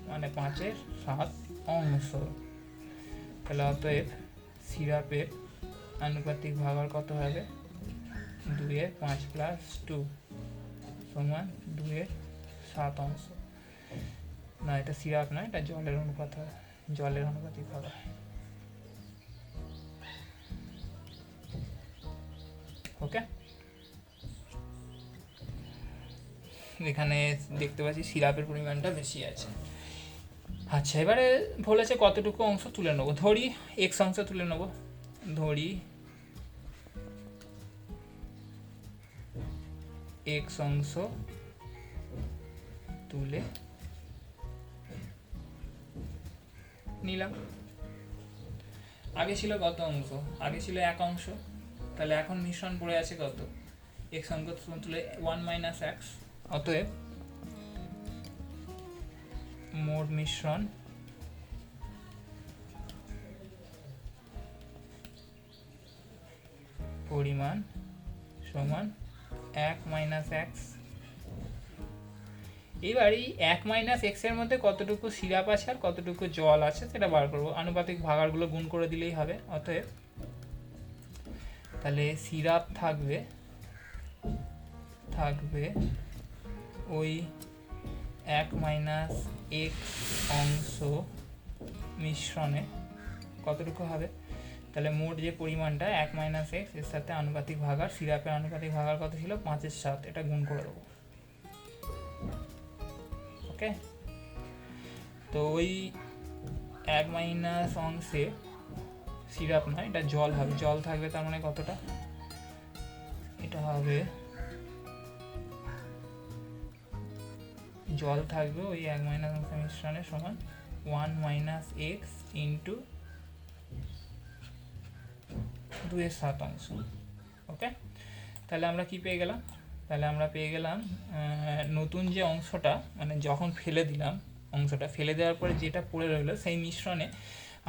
মানে 5/7 অংশ। তাহলে অতএব সিরাপের আনুপাতিক ভাগার কত হবে, 2/5 + 2 সমান 2/7 অংশ। না, এটা সিরাপ না, এটা জলের অনুপাত হবে, জলের আনুপাতিক ভাগার। ওকে, এখানে দেখতে পাচ্ছি সিরাপের পরিমাণটা বেশি আছে। আচ্ছা, এবারে বলেছে কতটুকু অংশ তুলে নেবো। ধরি এক্স অংশ তুলে নেবো, ধরি এক্স অংশ তুলে নিলাম। আগে ছিল কত অংশ, আগে ছিল 1 অংশ। তাহলে এখন মিশ্রণ পড়ে আছে কত, এক্স অংশ তুলে 1 - x। অতএব মোট মিশ্রণ পরিমাণ সমান 1 - x। এবার এই 1 - x এর মধ্যে কতটুকু সিরাপ আছে আর কতটুকু জল আছে সেটা বার করবো। আনুপাতিক ভাগারগুলো গুণ করে দিলেই হবে। অতএব তাহলে সিরাপ থাকবে ওই 1 - x অংশ মিশ্রণে কতটুকু হবে, তাহলে মোট যে পরিমাণটা 1 - x এর সাথে আনুপাতিক ভাগার, সিরাপের আনুপাতিক ভাগার কত ছিল 5/7, এটা গুণ করে দেবো। ওকে, তো ওই 1 - অংশে সিরাপ নয়, এটা জল হবে, জল থাকবে, তার মানে কতটা, এটা হবে জল থাকবে ওই 1 - অংশ মিশ্রণে সমান 1 - x ইন্টু 2/7 অংশ। ওকে, তাহলে আমরা কি পেয়ে গেলাম, তাহলে আমরা পেয়ে গেলাম নতুন যে অংশটা, মানে যখন ফেলে দিলাম অংশটা, ফেলে দেওয়ার পরে যেটা পড়ে রইলো সেই মিশ্রণে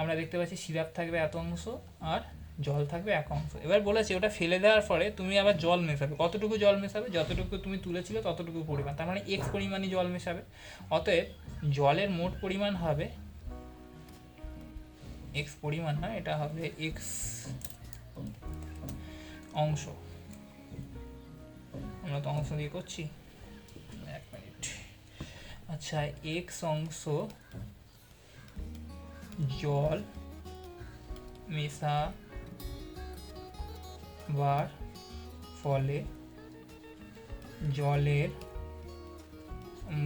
আমরা দেখতে পাচ্ছি সিরাপ থাকবে এত অংশ আর জল থাকবে 1 অংশ। এবার বলেছে ওটা ফেলে দেওয়ার পরে তুমি আবার জল মেশাবে। কতটুকু জল মেশাবে, যতটুকু তুমি তুলেছিলে ততটুকু পরিমাণ, তার মানে এক্স পরিমাণই জল মেশাবে। অতএব জলের মোট পরিমাণ হবে এক্স পরিমাণ না, এটা হবে এক্স অংশ। আমরা তো অংশ দিয়ে করছি, 1 মিনিট। আচ্ছা, এক্স অংশ জল মেশাবার ফলে জলের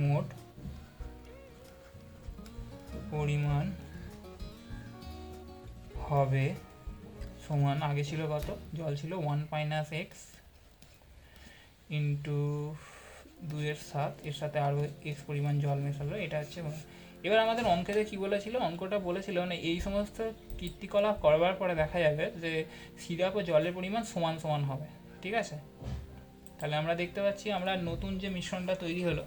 মোট পরিমাণ হবে সমান, আগে ছিল কত, জল ছিল 1 - x ইন্টু 2/7, এর সাথে আরও এক্স পরিমাণ জল মেশালো, এটা হচ্ছে। এবার আমাদের অঙ্কেতে কী বলেছিল, অঙ্কটা বলেছিল মানে এই সমস্ত কীর্তিকলাপ করবার পরে দেখা যাবে যে সিরাপ ও জলের পরিমাণ সমান সমান হবে, ঠিক আছে। তাহলে আমরা দেখতে পাচ্ছি আমরা নতুন যে মিশ্রণটা তৈরি হলো,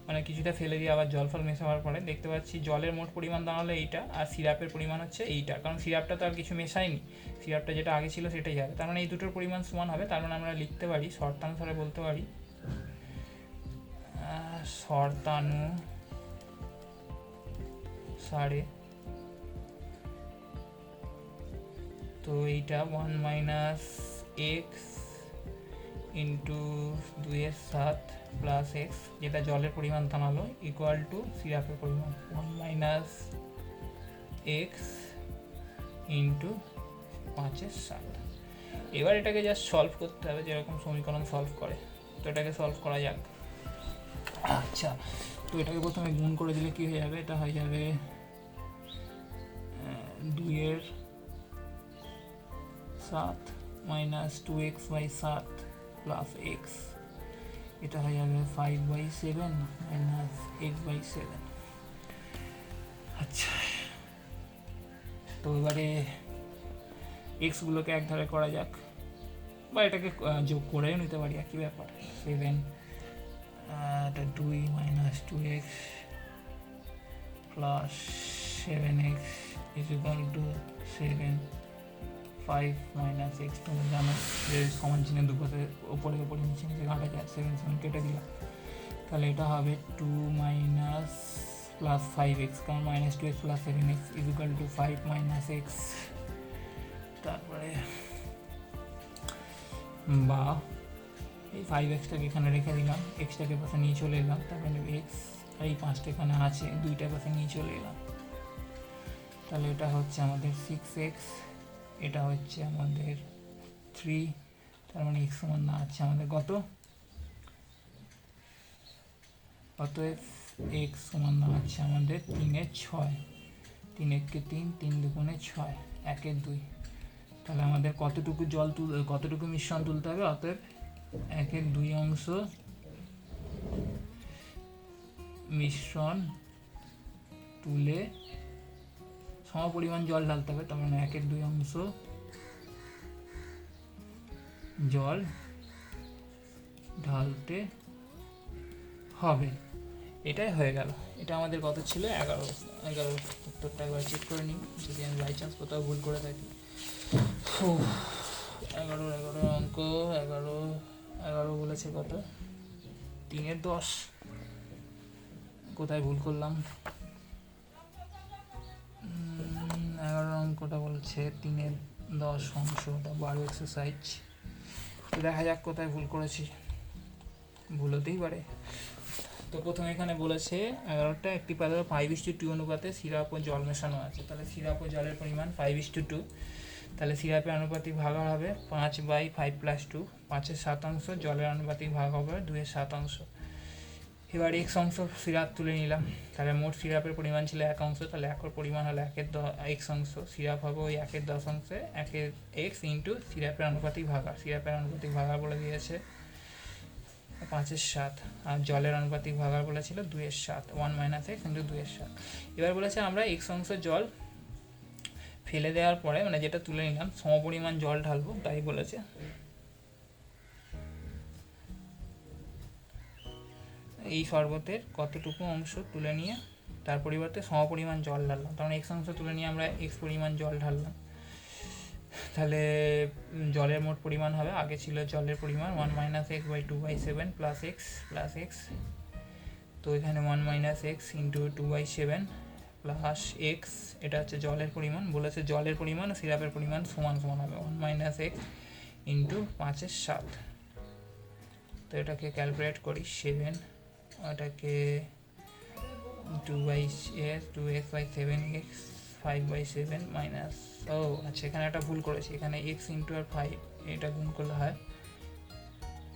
মানে কিছুটা ফেলে দিয়ে আবার জল ফল মেশাবার পরে দেখতে পাচ্ছি জলের মোট পরিমাণ দাঁড়ালো এইটা, আর সিরাপের পরিমাণ হচ্ছে এইটা, কারণ সিরাপটা তো আর কিছু মেশায়নি, সিরাপটা যেটা আগে ছিল সেটাই যাবে, তার মানে এই দুটোর পরিমাণ সমান হবে। তার মানে আমরা লিখতে পারি শর্তানুসারে বলতে পারি শর্তানুসারে তো এইটা 1 - x ইন্টু 2/7 প্লাস এক্স, যেটা জলের পরিমাণ দাঁড়ালো, ইকুয়াল টু সিরাপের পরিমাণ 1 - x ইন্টু 5/7। এবার এটাকে জাস্ট সলভ করতে হবে, যেরকম সমীকরণ সলভ করে, তো এটাকে সলভ করা যাক। আচ্ছা, তো এটাকে প্রথমে গুণ করে দিলে কী হয়ে যাবে, এটা হয়ে যাবে 2/7 মাইনাস 2x/7 প্লাস এক্স, এটা হয়ে যাবে 5/7 মাইনাস x/7। আচ্ছা, তো এবারে এক্সগুলোকে এক ধারে করা যাক, বা এটাকে যোগ করেও নিতে পারি, একই ব্যাপার। 7 এটা 2 - 2x plus 7x is equal to 7, 5 - x, তুমি জানো যে সমান চিহ্নে দুপাশে ওপরে ওপরে নিচে নিচে ঘাটা যায়, 7 7 কেটে দিলাম, তাহলে এটা হবে 2 মাইনাস প্লাস 5x, কারণ -2x plus 7x is equal to 5 - x, তারপরে বা এই 5xটাকে এখানে রেখে দিলাম, এক্সটাকে পাশে নিয়ে চলে এলাম, তারপরে এক্স আর এই 5টা এখানে আছে, 2টা পাশে নিয়ে চলে এলাম, তাহলে এটা হচ্ছে আমাদের 6x, এটা হচ্ছে আমাদের 3, তার মানে x সমান না আছে আমাদের কত, অতএব x সমান না আছে আমাদের 3/6, 3 × 3, 3 × 2 = 6, 1/2, তাহলে আমাদের কতটুকু মিশ্রণ তুলতে হবে, অতএব 1/2 অংশ মিশ্রণ তুলে সমপরিমাণ জল ঢালতে হবে, তার মানে 1/2 অংশ জল ঢালতে হবে। এটাই হয়ে গেল। এটা আমাদের কত ছিল, 11। উত্তরটা একবার চেক করে নিই, যদি আমি বাই চান্স কোথাও ভুল করে থাকি। 11 অঙ্ক, 11 বলেছে কত, 3/10, কোথায় ভুল করলাম, 11 অঙ্কটা বলছে 3/10 অংশ, ওটা 12 এক্সারসাইজ, তো দেখা যাক কোথায় ভুল করেছি, ভুল হতেই পারে। তো প্রথমে এখানে বলেছে 11টা একটি পাত্রে 5:2 অনুপাতে সিরাপ ও জল মেশানো আছে, তাহলে সিরাপ ও জলের পরিমাণ 5:2, তাহলে সিরাপের আনুপাতিক ভাগ হবে 5/5 + 2, 5/7, জলের আনুপাতিক ভাগ হবে 2/7। এবার x অংশ সিরাপ তুলে নিলাম, তাহলে মোট সিরাপের পরিমাণ ছিল 1 অংশ, তাহলে একর পরিমাণ হলো 1/x অংশ, সিরাপ হবে ওই 1/10 অংশে 1x ইন্টু সিরাপের আনুপাতিক ভাগার, সিরাপের আনুপাতিক ভাগার বলে দিয়েছে 5/7, আর জলের আনুপাতিক ভাগার বলেছিল 2/7, 1 - x ইন্টু 2/7। এবার বলেছে আমরা x অংশ জল ফেলে দেওয়ার পরে, মানে যেটা তুলে নিলাম, সমপরিমাণ জল ঢালবো, তাই বলেছে। এই শরবতের কতটুকু অংশ তুলে নিয়ে তার পরিবর্তে সমপরিমাণ জল ঢাললাম, কারণ x অংশ তুলে নিয়ে আমরা x পরিমাণ জল ঢাললাম, তাহলে জলের মোট পরিমাণ হবে, আগে ছিল জলের পরিমাণ 1 - x/2/7 প্লাস এক্স, তো এখানে 1 - x ইন্টু 2/7 প্লাস এক্স, এটা হচ্ছে জলের পরিমাণ, বলেছে জলের পরিমাণ ও সিরাপের পরিমাণ সমান সমান হবে, 1 - x ইন্টু 5/7, তো এটাকে ক্যালকুলেট করি, 7, ওটাকে 2x/7x 5/7 মাইনাস, ও আচ্ছা এখানে একটা ভুল করেছি, এখানে x ইন্টু আর 5 এটা গুণ করলে হয়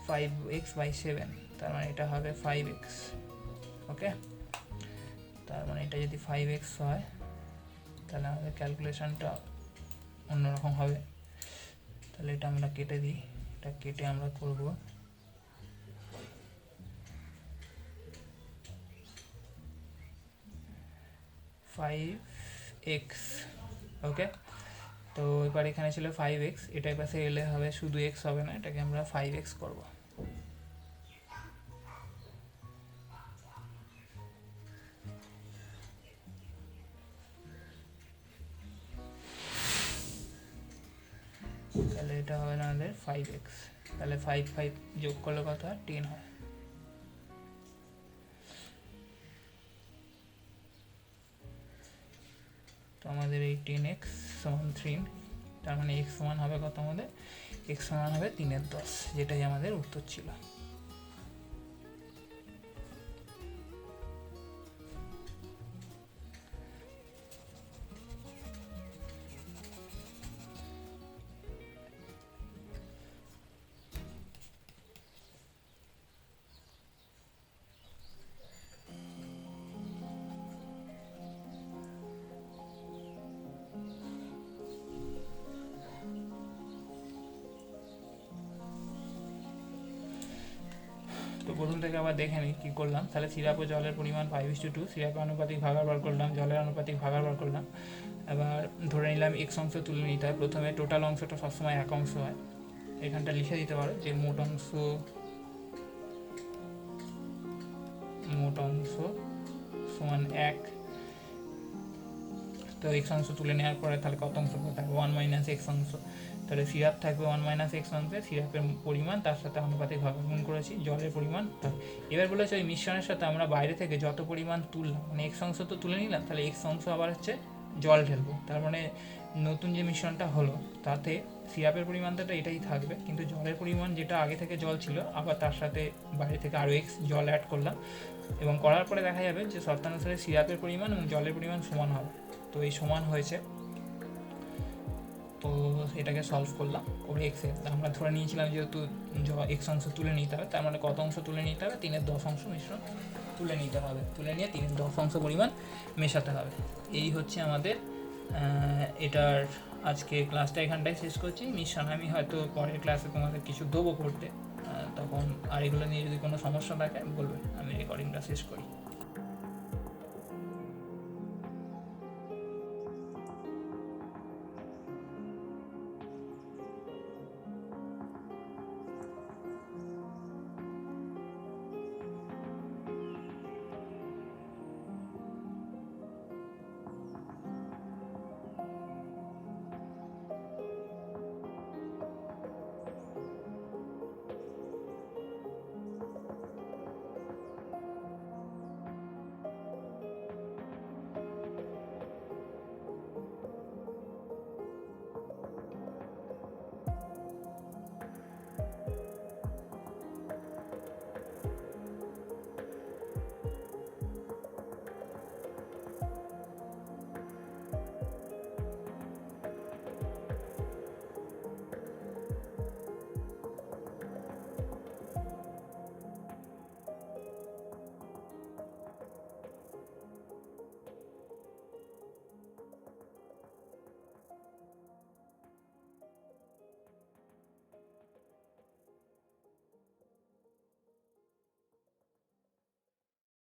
5x/7, তার মানে এটা হবে 5x। ওকে, তার মানে এটা যদি 5x হয় তাহলে আমাদের ক্যালকুলেশনটা অন্যরকম হবে। তাহলে এটা আমরা কেটে দিই, এটা কেটে আমরা করব 5x। ওকে, তো এবার এখানে ছিল 5x, এটার পাশে এলে হবে শুধু x হবে না, এটাকে আমরা 5x করব। তাহলে এটা হবে না আমাদের 5x, তাহলে 5 যোগ করলে কত হয় 10 হয়। তো আমাদের এই 10x সমান 3, তার মানে x সমান হবে কত আমাদের, x সমান হবে 3/10, যেটাই আমাদের উত্তর ছিল। তো প্রথম থেকে আবার দেখে নিই কী করলাম। তাহলে সিরাপ ও জলের পরিমাণ 5:2, সিরাপের আনুপাতিক ভাগাড় বার করলাম, জলের আনুপাতিক ভাগাড় বার করলাম। এবার ধরে নিলাম x অংশ তুলে নিতে হয়, প্রথমে টোটাল অংশটা সবসময় এক অংশ হয়, এখানটা লিখে দিতে পারো যে মোট অংশ সমান 1। তো x অংশ তুলে নেওয়ার পরে তাহলে কত অংশ থাকবে 1 - x অংশ, তাহলে সিরাপ থাকবে 1 - x অংশে, সিরাপের পরিমাণ তার সাথে আনুপাতিক ভাগ গুণ করেছি, জলের পরিমাণ। এবার বলেছে ওই মিশ্রণের সাথে আমরা বাইরে থেকে যত পরিমাণ তুললাম, মানে x অংশ তো তুলে নিলাম, তাহলে x অংশ আবার হচ্ছে জল ঢেলবো, তার মানে নতুন যে মিশ্রণটা হলো তাতে সিরাপের পরিমাণটা এটাই থাকবে, কিন্তু জলের পরিমাণ যেটা আগে থেকে জল ছিল আবার তার সাথে বাইরে থেকে আরও x জল অ্যাড করলাম, এবং করার পরে দেখা যাবে যে শর্তানুসারে সিরাপের পরিমাণ এবং জলের পরিমাণ সমান হবে। তো এই সমান হয়েছে, তো এটাকে সলভ করলাম করে এক্সের আমরা ধরে নিয়েছিলাম যেহেতু x অংশ তুলে নিতে হবে, তার মানে কত অংশ তুলে নিতে হবে 3/10 অংশ মিশ্রণ তুলে নিতে হবে, তুলে নিয়ে 3/10 অংশ পরিমাণ মেশাতে হবে। এই হচ্ছে আমাদের এটার আজকে ক্লাসটা এখানটায় শেষ করছি। মিশ্রণ আমি হয়তো পরের ক্লাসে তোমাদের কিছু দেবো করতে, তখন আর এগুলো নিয়ে যদি কোনো সমস্যা থাকে বলবে, আমি রেকর্ডিংটা শেষ করি।